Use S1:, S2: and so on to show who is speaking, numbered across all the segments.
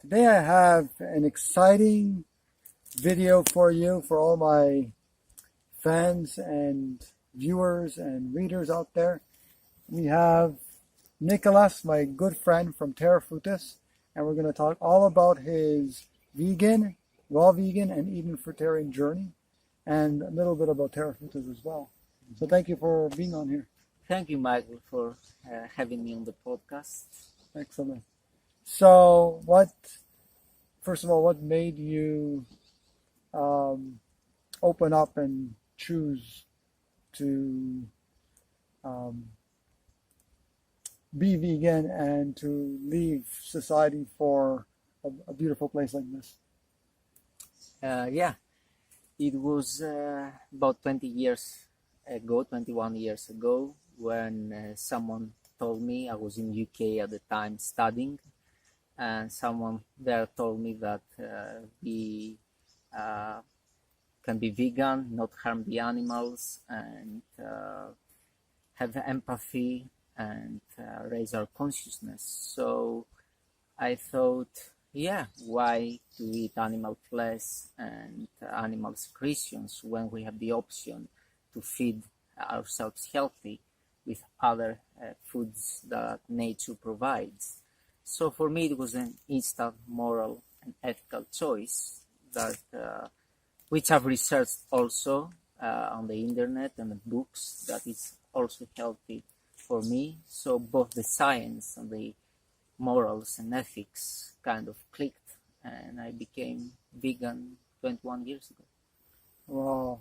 S1: Today I have an exciting video for you, for all my fans and viewers and readers out there. We have Nicholas, my good friend from Terra Frutis, and we're going to talk all about his vegan, raw vegan, and even fruitarian journey, and a little bit about Terra Frutis as well. So thank you for being on here.
S2: Thank you, Michael, for having me on the podcast.
S1: Excellent. So first of all, what made you open up and choose to be vegan and to leave society for a beautiful place like this?
S2: It was about 21 years ago, when someone told me. I was in UK at the time studying, and someone there told me that we can be vegan, not harm the animals, and have empathy and raise our consciousness. So I thought, why to eat animal flesh and animal secretions when we have the option to feed ourselves healthy with other foods that nature provides. So for me, it was an instant moral and ethical choice that which I've researched also on the internet and the books, that is also healthy for me. So both the science and the morals and ethics kind of clicked, and I became vegan 21 years ago.
S1: Wow.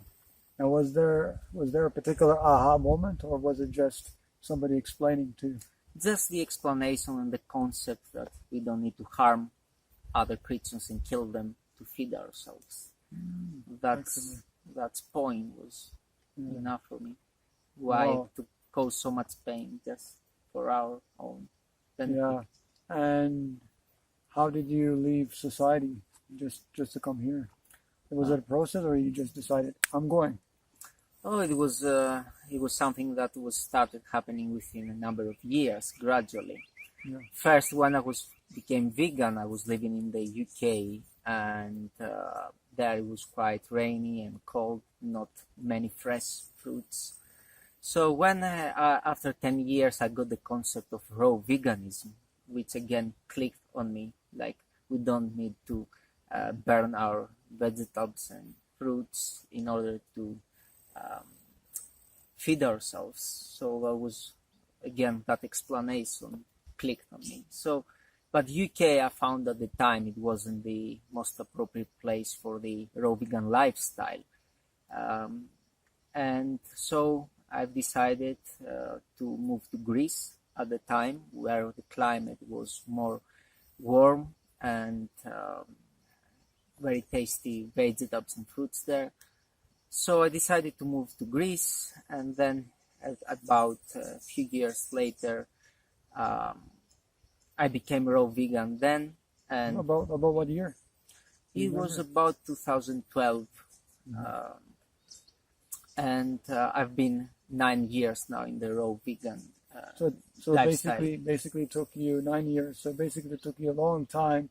S1: Now, was there a particular aha moment, or was it just somebody explaining to you?
S2: Just the explanation and the concept that we don't need to harm other creatures and kill them to feed ourselves. That point was enough for me. Why to cause so much pain just for our own benefit?
S1: Yeah. And how did you leave society just to come here? Was it a process, or you just decided, I'm going?
S2: Oh, it was something that was started happening within a number of years, gradually.
S1: Yeah.
S2: First, when I became vegan, I was living in the UK, and there it was quite rainy and cold, not many fresh fruits. So when after 10 years, I got the concept of raw veganism, which again clicked on me. Like, we don't need to burn our vegetables and fruits in order to feed ourselves. So that was, again, that explanation clicked on me. So, but UK, I found at the time it wasn't the most appropriate place for the raw vegan lifestyle. And so I've decided to move to Greece at the time, where the climate was more warm and very tasty vegetables and fruits there. So I decided to move to Greece, and then about a few years later, I became raw vegan then. And
S1: about what year?
S2: It was about 2012. And I've been 9 years now in the raw vegan
S1: So
S2: lifestyle.
S1: basically it took you 9 years. So basically it took you a long time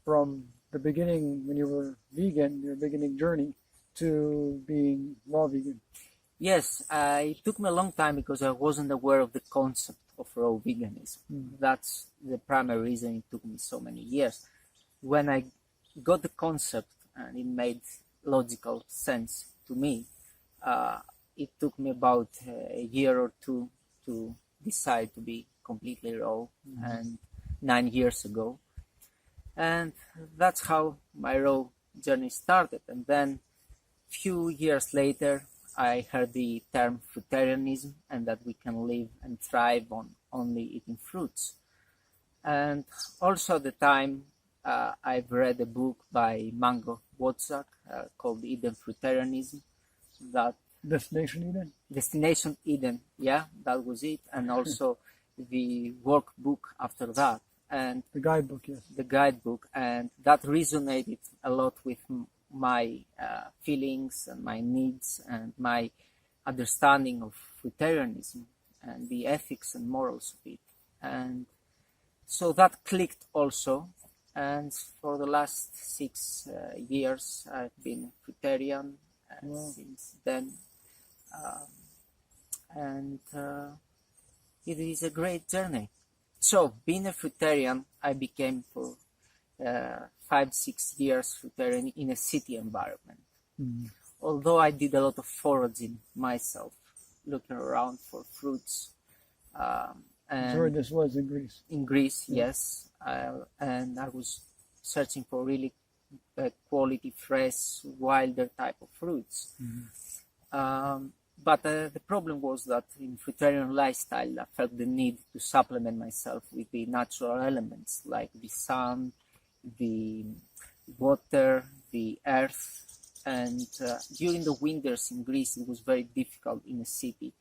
S1: from the beginning, when you were vegan, your beginning journey, to being raw vegan.
S2: Yes, it took me a long time because I wasn't aware of the concept of raw veganism. That's the primary reason it took me so many years. When I got the concept and it made logical sense to me, it took me about a year or two to decide to be completely raw, and 9 years ago. And that's how my raw journey started. And then few years later, I heard the term fruitarianism, and that we can live and thrive on only eating fruits. And also at the time, I've read a book by Mango Wozak called Eden Fruitarianism. That Destination Eden, that was it. And also the workbook after that. And
S1: the guidebook, yes.
S2: The guidebook, and that resonated a lot with my feelings and my needs and my understanding of fruitarianism and the ethics and morals of it. And so that clicked also. And for the last 6 years, I've been fruitarian
S1: Wow.
S2: since then. Um, and it is a great journey. So, being a fruitarian, I became for 5, 6 years fruitarian in a city environment.
S1: Mhm.
S2: Although I did a lot of foraging myself, looking around for fruits.
S1: Sorry,
S2: And
S1: this was in Greece.
S2: in Greece,
S1: Yeah.
S2: yes, and I was searching for really quality, fresh, wilder type of fruits. But the problem was that in fruitarian lifestyle, I felt the need to supplement myself with the natural elements like the sun, the water, the earth. And during the winters in Greece, it was very difficult in a city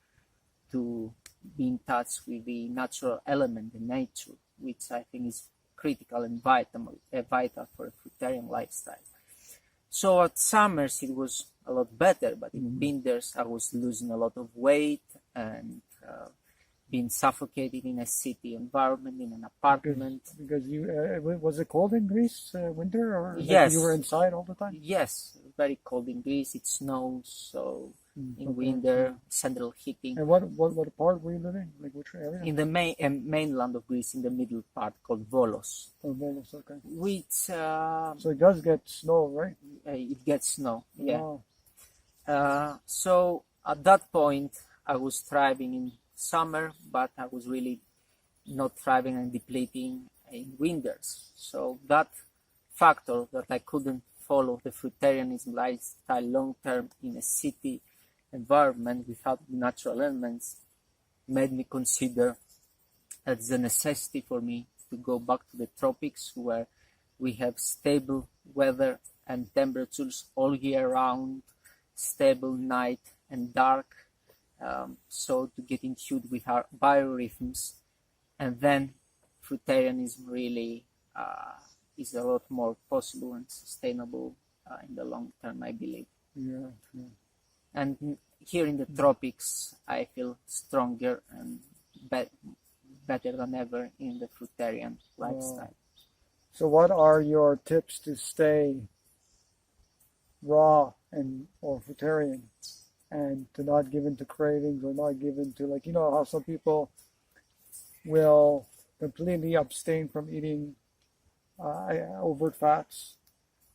S2: to be in touch with the natural element, the nature, which I think is critical and vital for a fruitarian lifestyle. So at summers it was a lot better, but in winters I was losing a lot of weight and being suffocated in a city environment, in an apartment.
S1: Because you was it cold in Greece winter, or like
S2: Yes.
S1: you were inside all the time?
S2: Yes, very cold in Greece. It snows, so in
S1: Okay.
S2: winter, central heating.
S1: And what part were you living? Like which area?
S2: In the mainland of Greece, in the middle part called Volos,
S1: Oh, Volos, okay.
S2: which
S1: So it does get snow, right?
S2: it gets snow. Yeah.
S1: Wow.
S2: So at that point, I was thriving in summer, but I was really not thriving and depleting in winters. So that factor that I couldn't follow the fruitarianism lifestyle long term in a city environment without natural elements made me consider it's a necessity for me to go back to the tropics where we have stable weather and temperatures all year round, stable night and dark, so to get in tune with our biorhythms. And then fruitarianism really is a lot more possible and sustainable in the long term, I believe.
S1: Yeah.
S2: And here in the tropics, I feel stronger and better than ever in the fruitarian lifestyle.
S1: So what are your tips to stay raw or fruitarian, and to not give in to cravings, or not give in to, like, you know how some people will completely abstain from eating overt fats,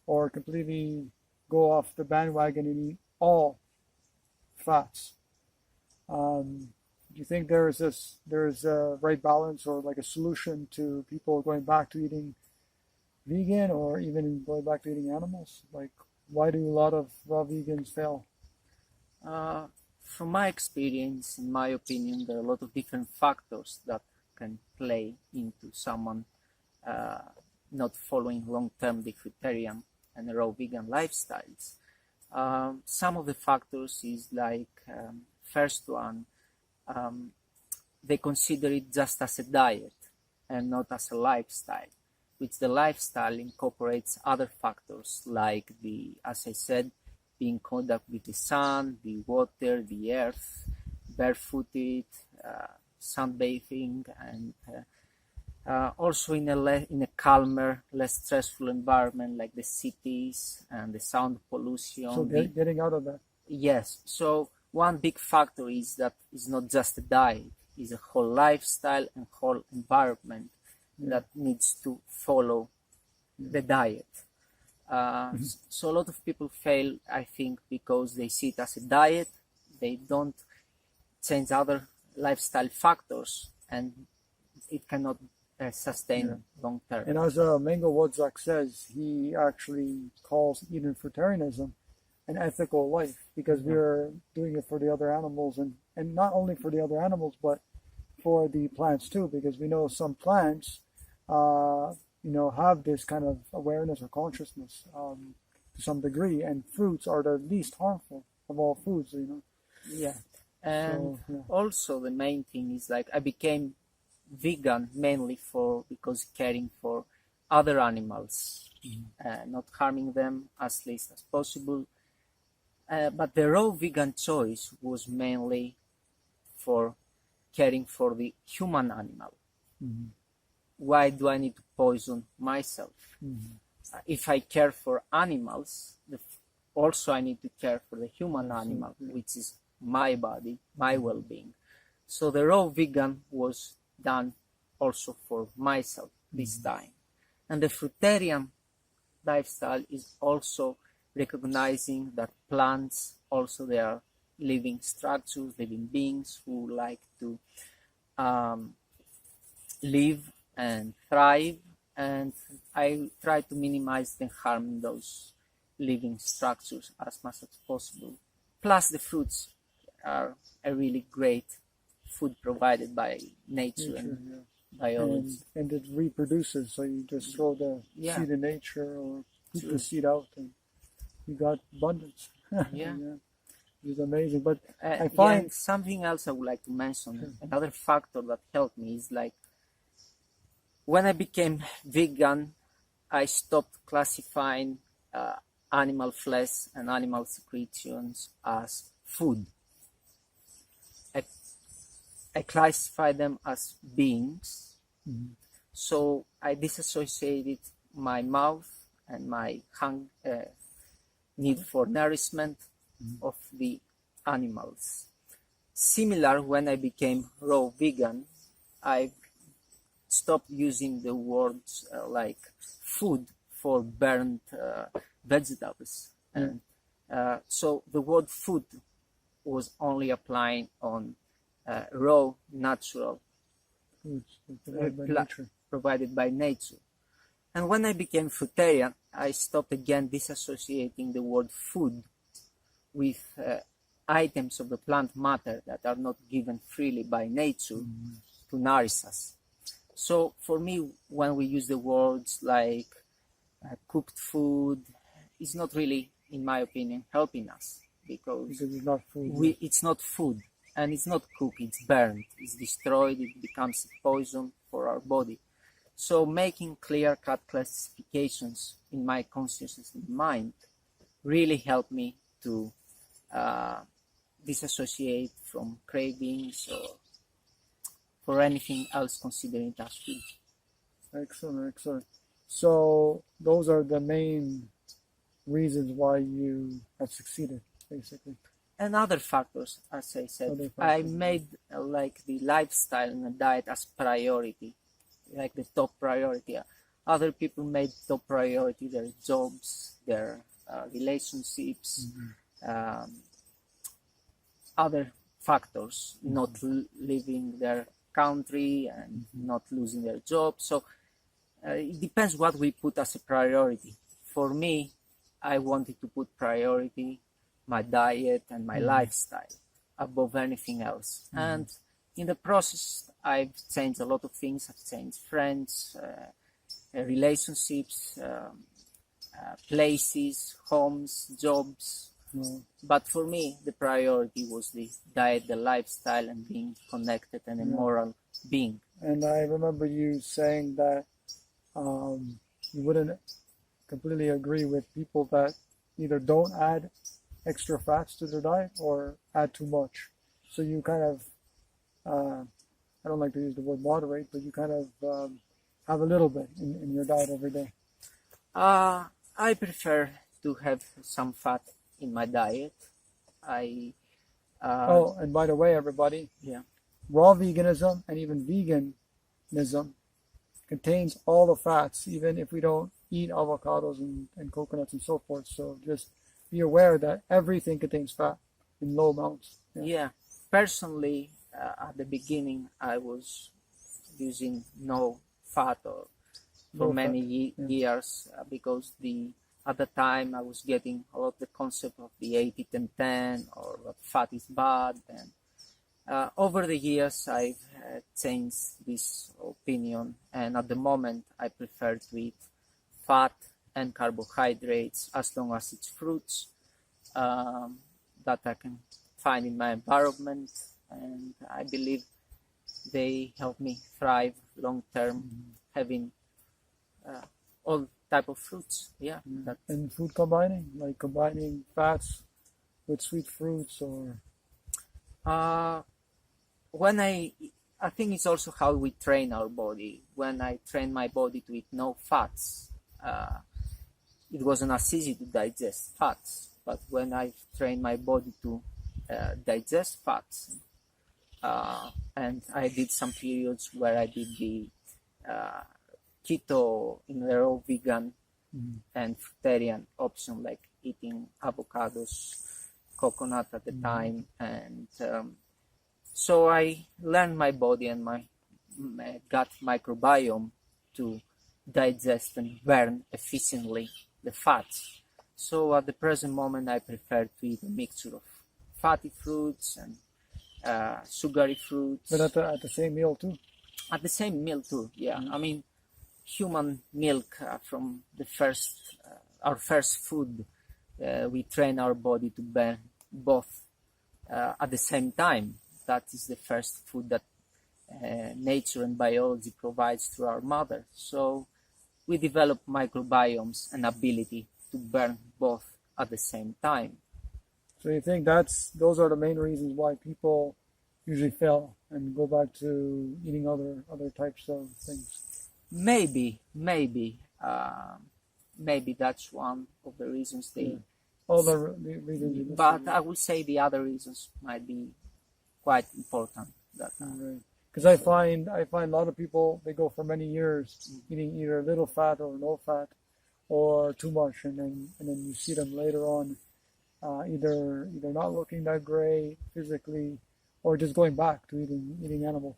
S1: or completely go off the bandwagon and eat all fats. Do you think there's a right balance, or like a solution to people going back to eating vegan, or even going back to eating animals? Like, why do a lot of raw vegans fail?
S2: From my experience, in my opinion, there are a lot of different factors that can play into someone not following long-term the fruitarian and raw vegan lifestyles. Some of the factors is like, first one, they consider it just as a diet and not as a lifestyle, which the lifestyle incorporates other factors like as I said, being in contact with the sun, the water, the earth, barefooted, sunbathing, and also in a calmer, less stressful environment like the cities and the sound pollution.
S1: So getting out of that.
S2: Yes. So one big factor is that it's not just a diet; it's a whole lifestyle and whole environment that needs to follow the diet. So a lot of people fail, I think, because they see it as a diet. They don't change other lifestyle factors, and it cannot sustain long term.
S1: And as Mango Wodzak says, he actually calls Eden fruitarianism an ethical life, because we're doing it for the other animals, and not only for the other animals, but for the plants too, because we know some plants have this kind of awareness or consciousness to some degree, and fruits are the least harmful of all foods,
S2: Yeah. And
S1: So, yeah.
S2: also the main thing is, like, I became vegan mainly because caring for other animals, not harming them as least as possible. But the raw vegan choice was mainly for caring for the human animal. why do I need to poison myself? If I care for animals, also I need to care for the human animal, which is my body, my well-being. So the raw vegan was done also for myself this time. And the fruitarian lifestyle is also recognizing that plants also, they are living structures, living beings who like to live and thrive, and I try to minimize the harm in those living structures as much as possible. Plus the fruits are a really great food provided by nature and biology.
S1: And it reproduces, so you just throw the seed in nature or put the seed out and you got abundance.
S2: Yeah.
S1: It's amazing. But I find
S2: something else I would like to mention, another factor that helped me is like when I became vegan, I stopped classifying animal flesh and animal secretions as food. I classify them as beings. So I disassociated my mouth and my need for nourishment of the animals. Similar, when I became raw vegan, I stopped using the words like food for burnt vegetables. And so the word food was only applying on raw, natural, provided by nature. And when I became fruitarian, I stopped again disassociating the word food with items of the plant matter that are not given freely by nature to nourish us. So for me, when we use the words like cooked food, it's not really, in my opinion, helping us because
S1: it's not food.
S2: It's not food, and it's not cooked, it's burned, it's destroyed, it becomes a poison for our body. So making clear-cut classifications in my consciousness and mind really helped me to disassociate from cravings or for anything else considering it as food.
S1: Excellent. So those are the main reasons why you have succeeded, basically.
S2: And other factors, as I said, I made like the lifestyle and the diet as priority, like the top priority. Other people made top priority their jobs, their relationships, other factors, not leaving their country and not losing their job. So it depends what we put as a priority. For me, I wanted to put priority my diet and my lifestyle above anything else. And in the process, I've changed a lot of things. I've changed friends, relationships, places, homes, jobs. But for me, the priority was the diet, the lifestyle, and being connected and a moral being.
S1: And I remember you saying that you wouldn't completely agree with people that either don't add extra fats to their diet or add too much. So you kind of, I don't like to use the word moderate, but you kind of have a little bit in your diet every day.
S2: I prefer to have some fat in my diet.
S1: Oh, and by the way, everybody, raw veganism and even veganism contains all the fats, even if we don't eat avocados and coconuts and so forth. So just be aware that everything contains fat in low amounts.
S2: Yeah. Personally, at the beginning, I was using no fat for many years because at the time I was getting a lot of the concept of the 80-10-10 or that fat is bad. And over the years, I've changed this opinion. And at the moment, I prefer to eat fat and carbohydrates as long as it's fruits that I can find in my environment. And I believe they help me thrive long term, having all type of fruits.
S1: And food combining, like combining fats with sweet fruits, or
S2: when I I think it's also how we train our body. When I train my body to eat no fats, it wasn't as easy to digest fats. But when I trained my body to digest fats, and I did some periods where I did the keto, raw vegan, and fruitarian option, like eating avocados, coconut at the time, and so I learned my body and my gut microbiome to digest and burn efficiently the fats. So at the present moment, I prefer to eat a mixture of fatty fruits and sugary fruits.
S1: But at the same meal too.
S2: At the same meal too, yeah. I mean, human milk from the first, our first food, we train our body to burn both at the same time. That is the first food that nature and biology provides through our mother. So we develop microbiomes and ability to burn both at the same time.
S1: So you think those are the main reasons why people usually fail and go back to eating other types of things?
S2: Maybe that's one of the reasons they.
S1: All the reasons.
S2: But I would say the other reasons might be quite important.
S1: Because I find a lot of people, they go for many years eating either little fat or no fat, or too much, and then you see them later on either not looking that great physically, or just going back to eating animal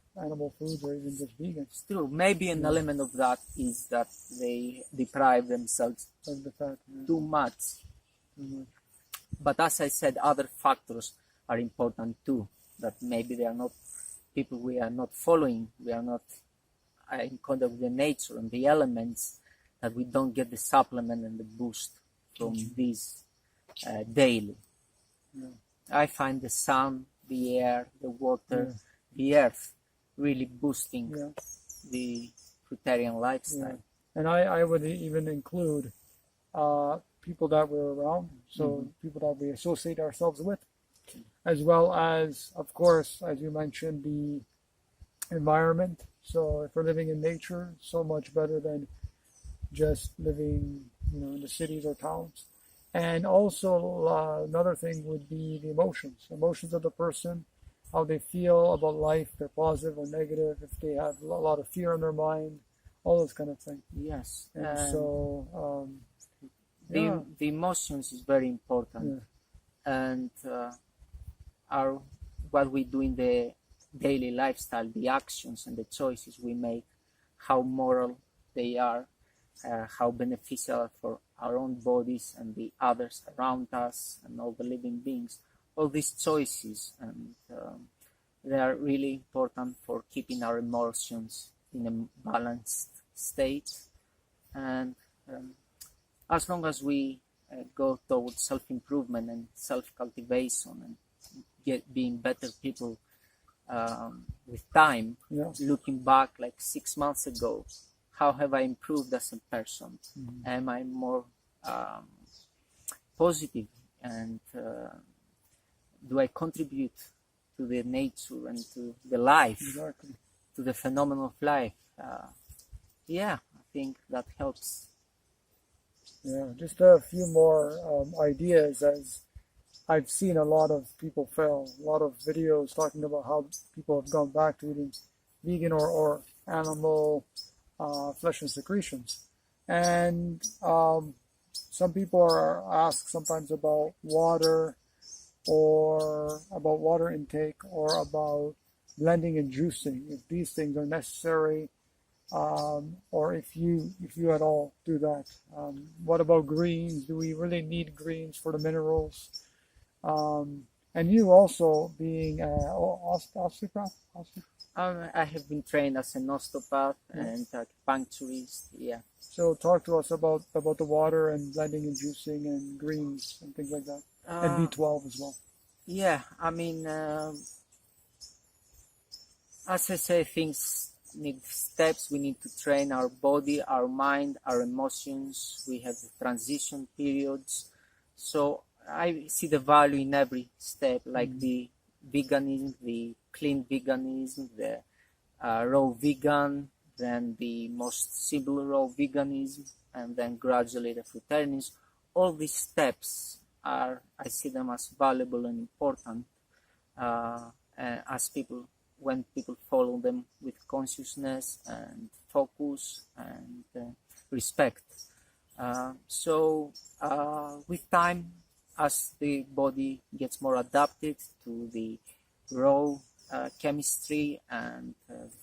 S1: foods, or even just vegan.
S2: Still, maybe an element of that is that they deprive themselves
S1: of the fat
S2: too much. But as I said, other factors are important too. That maybe they are not people we are not following. We are not in contact with the nature and the elements, that we don't get the supplement and the boost from these daily. I find the sun, the air, the water, the earth really boosting the fruitarian lifestyle.
S1: And I would even include people that we're around, so people that we associate ourselves with, as well as, of course, as you mentioned, the environment. So if we're living in nature, so much better than just living, in the cities or towns. And also another thing would be the emotions of the person, how they feel about life, they're positive or negative, if they have a lot of fear in their mind, all those kind of things.
S2: Yes.
S1: And so
S2: the emotions is very important, and what we do in the daily lifestyle, the actions and the choices we make, how moral they are, how beneficial for our own bodies and the others around us and all the living beings. All these choices, and they are really important for keeping our emotions in a balanced state. And as long as we go towards self-improvement and self-cultivation and being better people with time, looking back like 6 months ago, how have I improved as a person? Am I more positive, and do I contribute to the nature and to the life, to the phenomenon of life? I think that helps.
S1: Yeah, just a few more ideas, as I've seen a lot of people fail, a lot of videos talking about how people have gone back to eating vegan or animal flesh and secretions. And some people are asked sometimes about water, or about water intake, or about blending and juicing, if these things are necessary, or if you at all do that. What about greens? Do we really need greens for the minerals? And you also being osteopath?
S2: I have been trained as an osteopath and acupuncturist. Yeah.
S1: So talk to us about the water and blending and juicing and greens and things like that, and B12 as well.
S2: Yeah, I mean, as I say, things need steps. We need to train our body, our mind, our emotions. We have the transition periods. So I see the value in every step, like the veganism, the clean veganism, the raw vegan, then the most simple raw veganism, and then gradually the fruitarianism. All these steps I see them as valuable and important as when people follow them with consciousness and focus and respect. With time, as the body gets more adapted to the raw chemistry and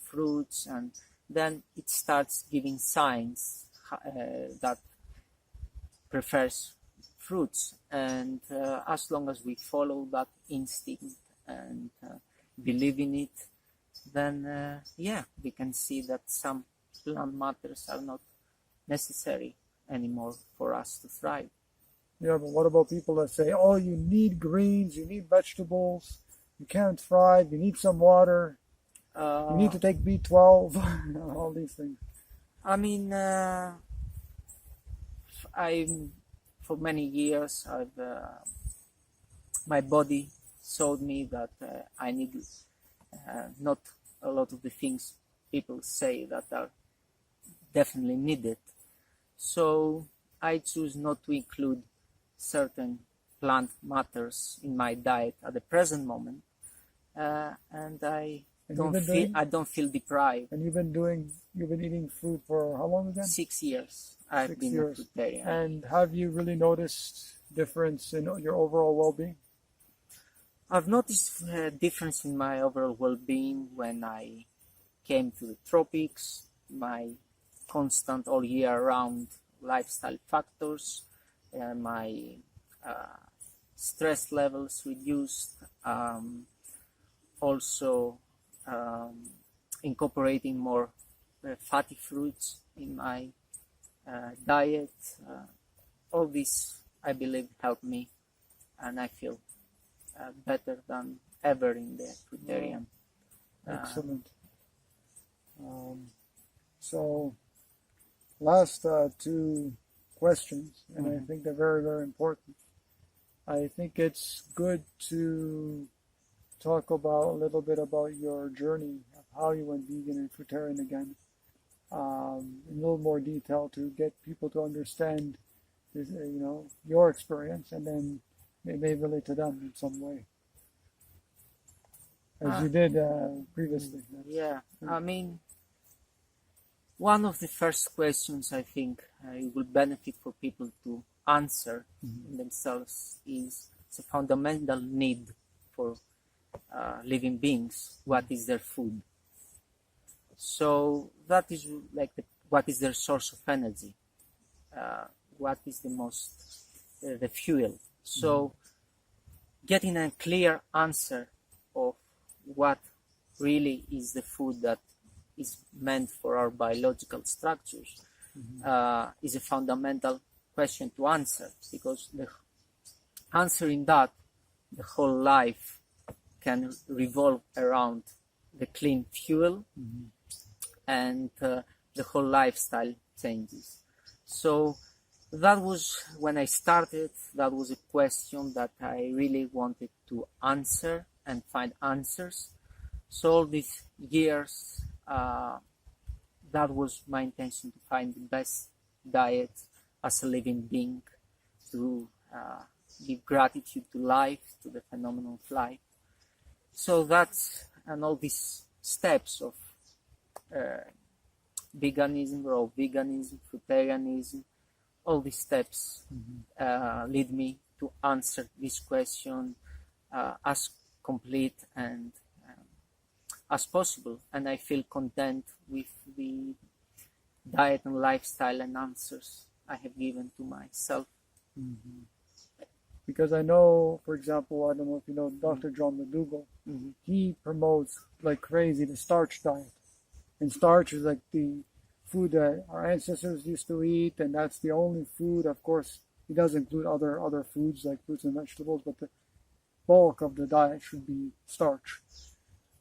S2: fruits, and then it starts giving signs that prefers fruits, and as long as we follow that instinct and believe in it, then we can see that some plant matters are not necessary anymore for us to thrive.
S1: Yeah, but what about people that say, oh, you need greens, you need vegetables, you can't thrive, you need some water, you need to take B12, all these things.
S2: I mean, for many years, my body showed me that I need not a lot of the things people say that are definitely needed. So I choose not to include certain plant matters in my diet at the present moment, and I don't feel deprived.
S1: And you've been eating fruit for how long again?
S2: 6 years. I've been a fruitarian.
S1: And have you really noticed difference in your overall well-being?
S2: I've noticed a difference in my overall well-being when I came to the tropics. My constant all year round lifestyle factors, my stress levels reduced, also incorporating more fatty fruits in my diet. All this, I believe, helped me, and I feel better than ever in the fruitarian.
S1: Excellent. So, last two questions, and I think they're very, very important. I think it's good to talk about a little bit about your journey of how you went vegan and fruitarian again, in a little more detail to get people to understand, your experience, and then it may relate to them in some way, as you did previously.
S2: Yeah, I mean, one of the first questions I think it will benefit for people to answer themselves is the fundamental need for living beings. What is their food? So that is like what is their source of energy? What is the fuel? So getting a clear answer of what really is the food that is meant for our biological structures is a fundamental question to answer, because answering that, the whole life can revolve around the clean fuel, and the whole lifestyle changes. So that was when I started. That was a question that I really wanted to answer and find answers. So all these years, that was my intention, to find the best diet as a living being, to give gratitude to life, to the phenomenon of life. So that's, and all these steps of veganism, raw veganism, fruitarianism, all these steps lead me to answer this question as complete and as possible, and I feel content with the diet and lifestyle and answers I have given to myself.
S1: Because I know, for example, I don't know if you know Dr. John McDougall, he promotes like crazy the starch diet. And starch is like the food that our ancestors used to eat, and that's the only food. Of course, he does include other foods like fruits and vegetables, but the bulk of the diet should be starch.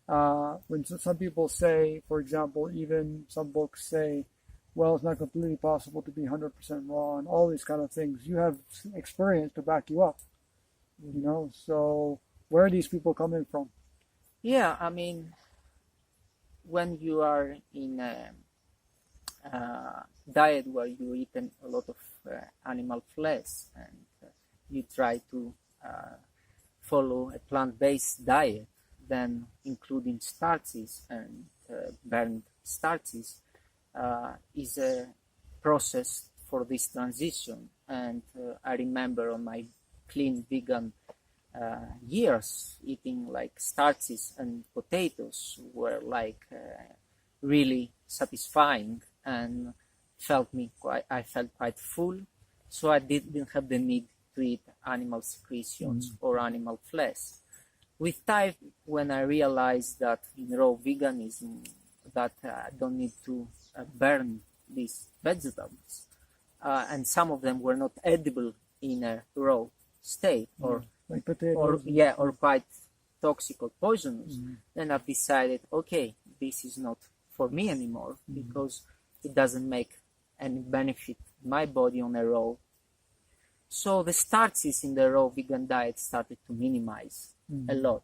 S1: When some people say, for example, even some books say, well, it's not completely possible to be 100% raw and all these kind of things, you have experience to back you up, so where are these people coming from?
S2: Yeah, I mean, when you are in a diet where you eat a lot of animal flesh, and you try to follow a plant-based diet, then including starches and burned starches is a process for this transition. And I remember on my clean vegan years, eating like starches and potatoes were like really satisfying, and I felt quite full, so I didn't have the need to eat animal secretions or animal flesh. With time, when I realized that in raw veganism that I don't need to burn these vegetables, and some of them were not edible in a raw state,
S1: like potatoes.
S2: or quite toxic or poisonous, then I've decided, okay, this is not for me anymore, because it doesn't make any benefit my body on a raw. So the starches in the raw vegan diet started to minimize a lot.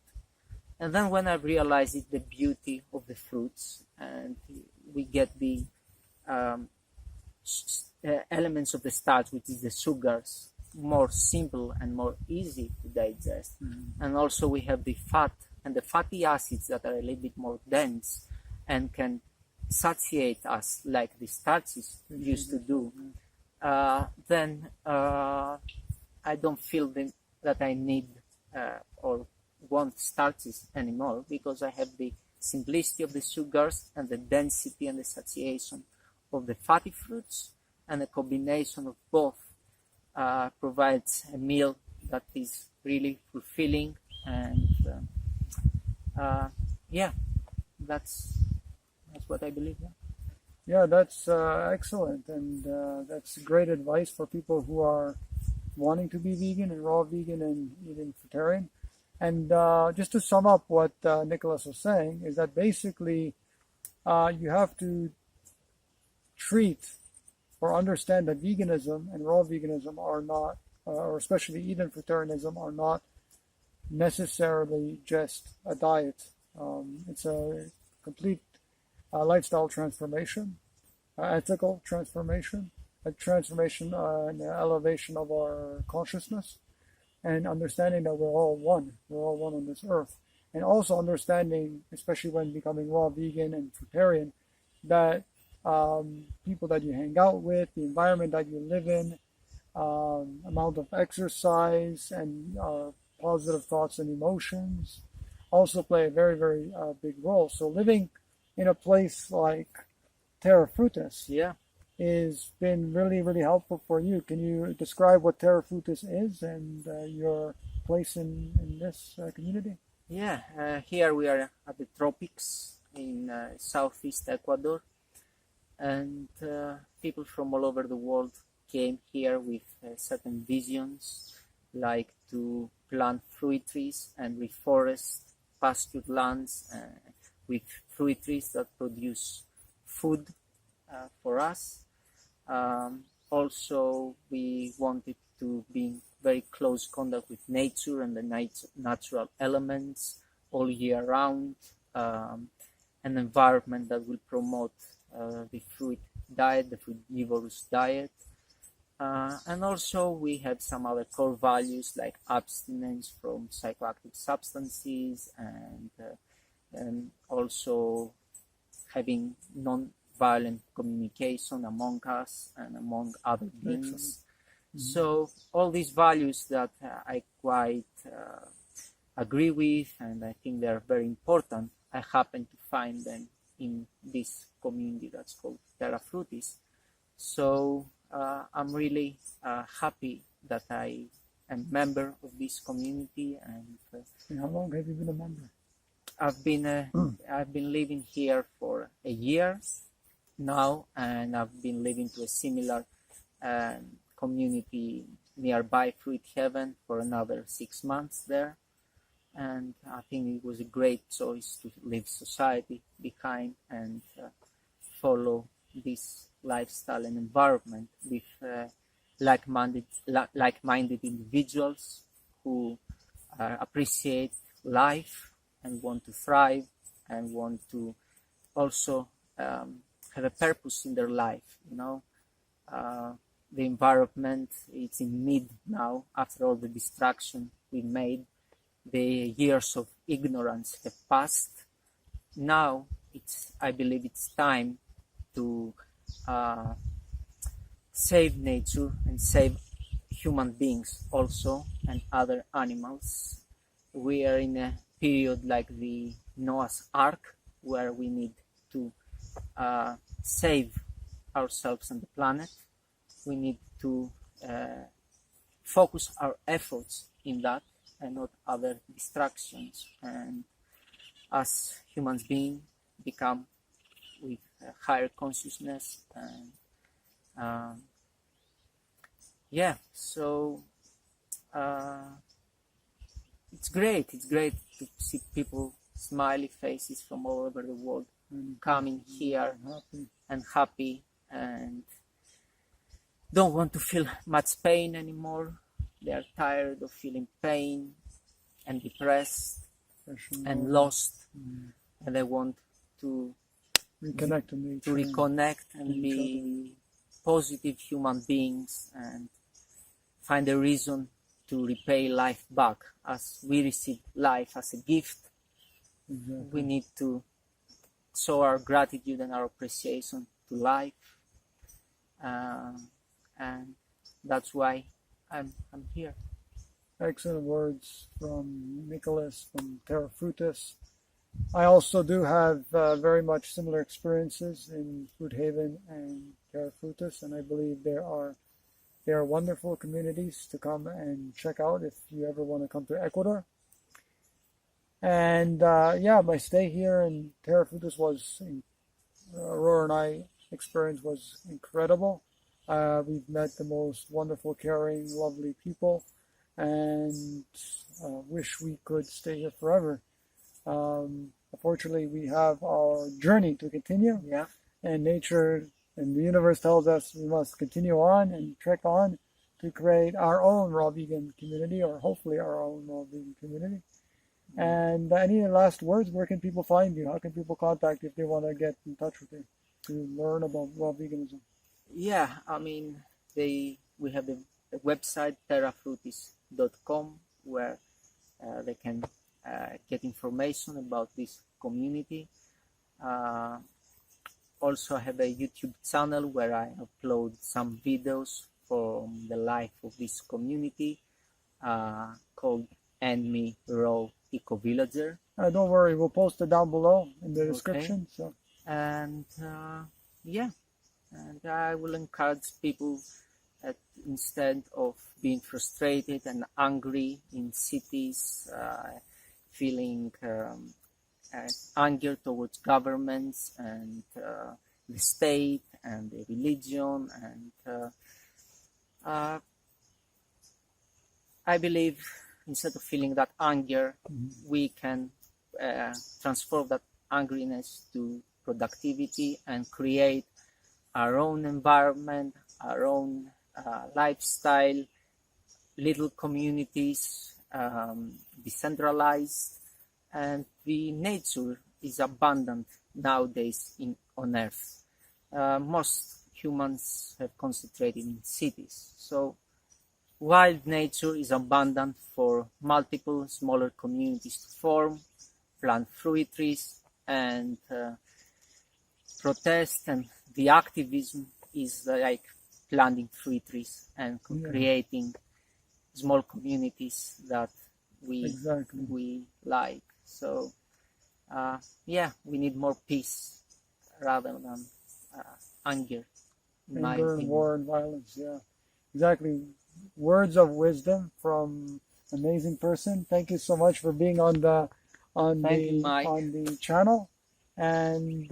S2: And then when I realized it, the beauty of the fruits, and we get the elements of the starch, which is the sugars, more simple and more easy to digest. And also we have the fat and the fatty acids that are a little bit more dense and can satiate us like the starches used to do. Then I don't feel that I need or want starches anymore, because I have the simplicity of the sugars and the density and the satiation of the fatty fruits, and a combination of both provides a meal that is really fulfilling. And yeah, that's what I believe.
S1: Yeah, that's excellent, and that's great advice for people who are wanting to be vegan and raw vegan and eating fruitarian. And just to sum up what Nicholas was saying, is that basically you have to treat or understand that veganism and raw veganism are not, or especially Eden fruitarianism, are not necessarily just a diet. It's a complete lifestyle transformation, ethical transformation, a transformation and elevation of our consciousness, and understanding that we're all one on this earth. And also understanding, especially when becoming raw vegan and fruitarian, that people that you hang out with, the environment that you live in, amount of exercise, and positive thoughts and emotions also play a very, very big role. So living in a place like Terra Frutis has been really, really helpful for you. Can you describe what Terra Frutis is and your place in this community?
S2: Yeah, here we are at the tropics in southeast Ecuador, and people from all over the world came here with certain visions, like to plant fruit trees and reforest pastured lands with fruit trees that produce food for us. Also, we wanted to be in very close contact with nature and the natural elements all year round, an environment that will promote the fruit diet, the frugivorous diet. And also we had some other core values like abstinence from psychoactive substances, and also having non-violent communication among us and among other beings. So all these values that I quite agree with, and I think they're very important, I happen to find them in this community that's called Terra Frutis. So I'm really happy that I am a member of this community. And
S1: how long have you been a member?
S2: I've been living here for a year now, and I've been living to a similar community nearby, Fruit Heaven, for another 6 months there. And I think it was a great choice to leave society behind and follow this lifestyle and environment with like-minded individuals who appreciate life and want to thrive and want to also have a purpose in their life. The environment, it's in need now after all the destruction we made. The years of ignorance have passed. Now I believe it's time to save nature and save human beings also, and other animals. We are in a period like the Noah's Ark, where we need to save ourselves and the planet. We need to focus our efforts in that and not other distractions. And as humans beings become with a higher consciousness, and so it's great to see people, smiley faces from all over the world, coming here and happy, and don't want to feel much pain anymore. They are tired of feeling pain and depressed and lost, and they want to
S1: reconnect
S2: and be positive human beings and find a reason to repay life back. As we receive life as a gift, we need to show our gratitude and our appreciation to life, and that's why I'm here.
S1: Excellent words from Nicholas from Terra Frutis. I also do have very much similar experiences in Fruit Haven and Terra Frutis, and I believe they are wonderful communities to come and check out if you ever want to come to Ecuador. And my stay here in Terra Frutis was, Aurora and I experience was incredible. We've met the most wonderful, caring, lovely people, and wish we could stay here forever. Unfortunately, we have our journey to continue, and nature and the universe tells us we must continue on and trek on to create our own raw vegan community, or hopefully our own raw vegan community. And any last words? Where can people find you? How can people contact you if they want to get in touch with you to learn about raw veganism?
S2: Yeah, I mean, we have the website terrafrutis.com, where they can get information about this community. Also, I have a YouTube channel where I upload some videos from the life of this community called And Me Raw Eco Villager.
S1: Don't worry, we'll post it down below in the description. So.
S2: And and I will encourage people that instead of being frustrated and angry in cities, feeling anger towards governments and the state and the religion, and I believe instead of feeling that anger, we can transform that angriness to productivity and create our own environment, our own lifestyle, little communities, decentralized, and the nature is abundant nowadays on Earth. Most humans have concentrated in cities, so wild nature is abundant for multiple smaller communities to form, plant fruit trees, and protest. And the activism is like planting fruit trees and creating small communities that we like. So we need more peace rather than anger.
S1: Anger and war and violence. Yeah, exactly. Words of wisdom from an amazing person. Thank you so much for being on the channel, and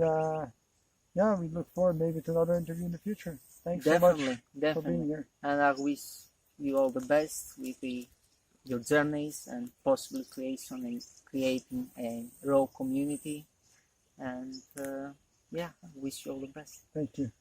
S1: we look forward maybe to another interview in the future. Thanks so much for being here.
S2: And I wish you all the best with your journeys and possible creating a raw community. And I wish you all the best.
S1: Thank you.